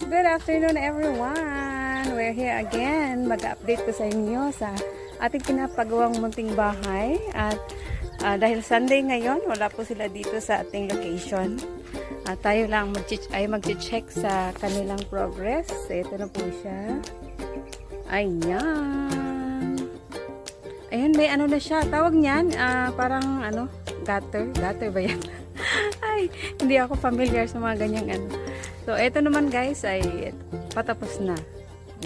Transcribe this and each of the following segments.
good afternoon everyone. We're here again. Mag-update ko sa inyo sa ating pinapagawang munting bahay. At dahil Sunday ngayon, wala po sila dito sa ating location. Tayo lang mag-check sa kanilang progress. Ito na po siya. Ayan. Ayan, may ano na siya. Tawag niyan, parang ano, gutter. Gutter ba yan? Ay, hindi ako familiar sa mga ganyang ano. So, ito naman guys ay patapos na.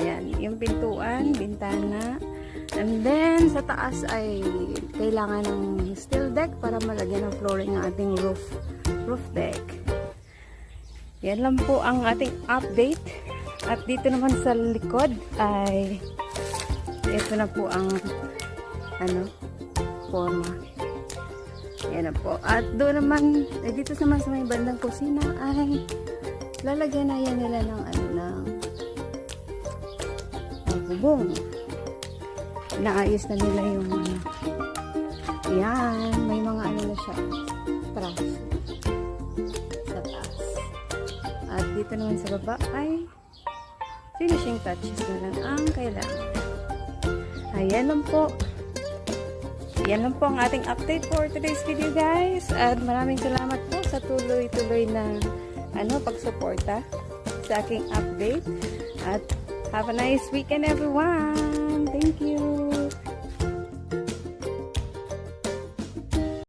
Ayan, yung pintuan, bintana. And then, sa taas ay kailangan ng steel deck para malagyan ng flooring ang ating roof deck. Yan lang po ang ating update. At dito naman sa likod ay ito na po ang ano, forma. Yan na po. At doon naman, dito naman sa may bandang kusina ay lalagyan na yan nila ng ano, ng bubong. Inaayos na nila yung ano. Yan, may mga ano na siya. Trash. Sa taas. At dito naman sa baba ay finishing touches na lang ang kailangan. Ayan lang po. Yan lang po ang ating update for today's video guys. At maraming salamat po sa tuloy-tuloy na pagsuporta sa aking update. At have a nice weekend everyone. Thank you.